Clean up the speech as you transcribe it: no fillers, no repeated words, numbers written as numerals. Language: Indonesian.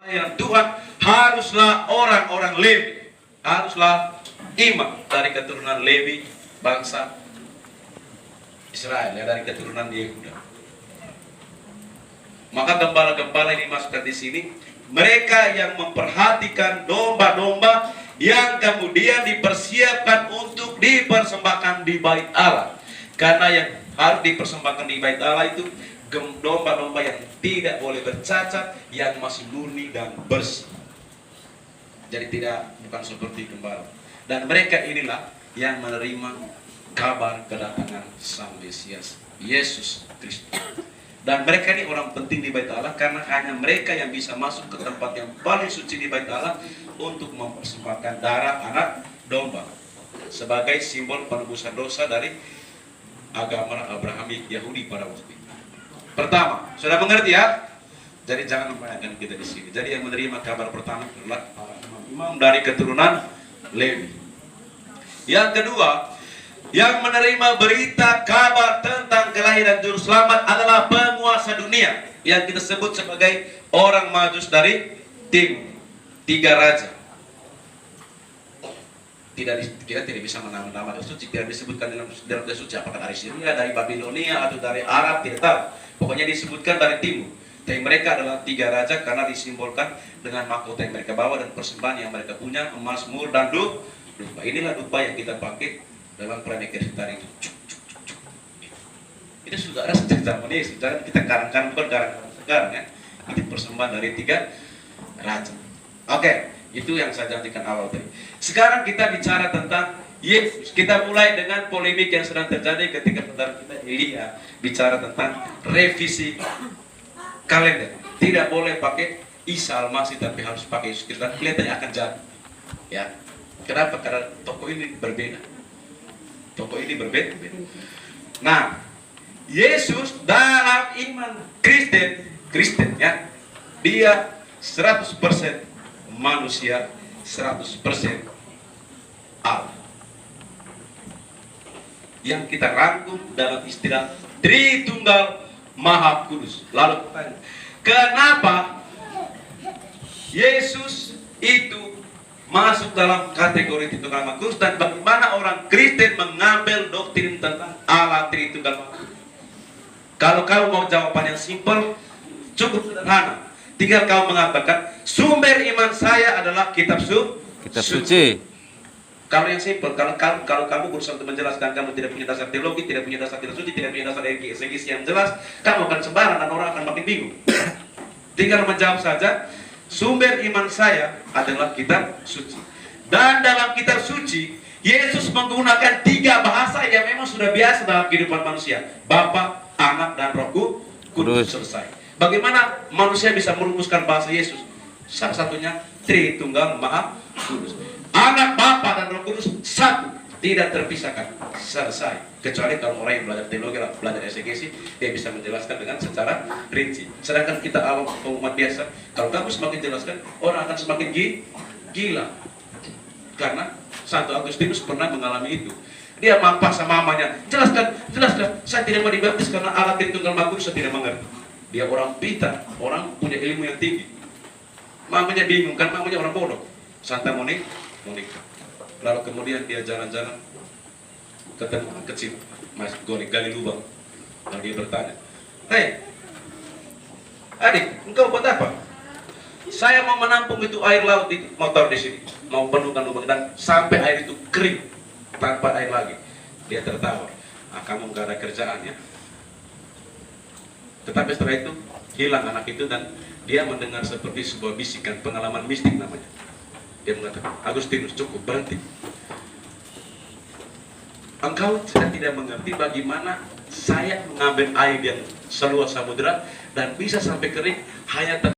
Yang Tuhan haruslah orang-orang Lewi, haruslah imam dari keturunan Lewi, bangsa Israel, ya, dari keturunan Yehuda. Maka gembala-gembala ini masukkan di sini, mereka yang memperhatikan domba-domba yang kemudian dipersiapkan untuk dipersembahkan di bait Allah. Karena yang harus dipersembahkan di bait Allah itu domba-domba yang tidak boleh bercacat, yang masih murni dan bersih. Jadi bukan seperti gembala. Dan mereka inilah yang menerima kabar kedatangan Sang Mesias Yesus Kristus. Dan mereka ini orang penting di bait Allah, karena hanya mereka yang bisa masuk ke tempat yang paling suci di bait Allah untuk mempersembahkan darah anak domba sebagai simbol penebusan dosa dari agama Abrahamik Yahudi pada waktu itu. Pertama, sudah mengerti ya? Jadi jangan membayangkan kita di sini. Jadi yang menerima kabar pertama adalah para imam dari keturunan Lewi. Yang kedua, yang menerima berita kabar tentang kelahiran Juru Selamat adalah penguasa dunia yang kita sebut sebagai orang Majus dari timur, 3 raja. Kita tidak bisa menama-nama suci, tidak disebutkan dalam suci apakah dari Syria, dari Babilonia, atau dari Arab, tidak tahu. Pokoknya disebutkan dari timur. Tapi mereka adalah 3 raja karena disimbolkan dengan mahkota yang mereka bawa dan persembahan yang mereka punya, emas, mur, dan dupa. Inilah dupa yang kita pakai dalam pernikahan kita itu. Itu sudah ada sejak zaman Yesus. Jangan kita karang-karang, bukan karang-karang sekarang ya. Itu persembahan dari 3 raja. Oke, itu yang saya janjikan awal tadi. Sekarang kita bicara tentang Yesus. Kita mulai dengan polemik yang sedang terjadi ketika saudara kita Elia bicara tentang revisi kalender. Tidak boleh pakai Isa Al-Masih, tapi harus pakai Yesus Kristus. Kelihatannya akan jadi. Ya. Kenapa? Karena tokoh ini berbeda. Tokoh ini berbeda. Nah, Yesus dalam iman Kristen ya, dia 100% manusia, 100% Allah. Yang kita rangkum dalam istilah Tritunggal Maha Kudus. Lalu kenapa Yesus itu masuk dalam kategori Tritunggal Maha Kudus, dan bagaimana orang Kristen mengambil doktrin tentang Allah Tritunggal Maha Kudus? Kalau kau mau jawaban yang simpel, cukup sederhana. Tinggal kau mengatakan sumber iman saya adalah kitab suci. Kalau yang simpel, kalau kamu berusaha untuk menjelaskan, kamu tidak punya dasar teologi, tidak punya dasar suci, tidak punya dasar eksegesi yang jelas, kamu akan sembarang dan orang akan makin bingung. Tinggal menjawab saja, sumber iman saya adalah kitab suci. Dan dalam kitab suci, Yesus menggunakan 3 bahasa yang memang sudah biasa dalam kehidupan manusia. Bapa, Anak, dan Roh Kudus. Selesai. Bagaimana manusia bisa merumuskan bahasa Yesus? Salah satunya Tritunggal Maha Kudus. Anak, Bapa, dan Roh Kudus satu, tidak terpisahkan. Selesai. Kecuali kalau orang yang belajar teologi, belajar eksegesi, dia bisa menjelaskan dengan secara rinci. Sedangkan kita awam umat biasa, kalau kamu semakin jelaskan, orang akan semakin gila. Karena Santo Agustinus pernah mengalami itu. Dia mampas sama mamanya, jelaskan, saya tidak mau dibaptis karena Allah Tritunggal Maha Kudus, saya tidak mengerti. Dia orang pintar, orang punya ilmu yang tinggi. Mamanya bingung, kan mamanya orang bodoh. Santa Monica. Lalu kemudian dia jalan-jalan, ketemu orang kecil, Mas gali lubang. Lalu dia bertanya, "Hei, adik, engkau buat apa?" "Saya mau menampung itu air laut di motor di sini, mau penuhkan lubang dan sampai air itu kering tanpa air lagi." Dia tertawa, "Kamu nggak ada kerjaan ya?" Tetapi setelah itu hilang anak itu, dan dia mendengar seperti sebuah bisikan, pengalaman mistik namanya. Dia mengatakan, "Agustinus, cukup, berhenti. Engkau sudah tidak mengerti bagaimana saya mengambil air yang seluas samudera dan bisa sampai kering hanya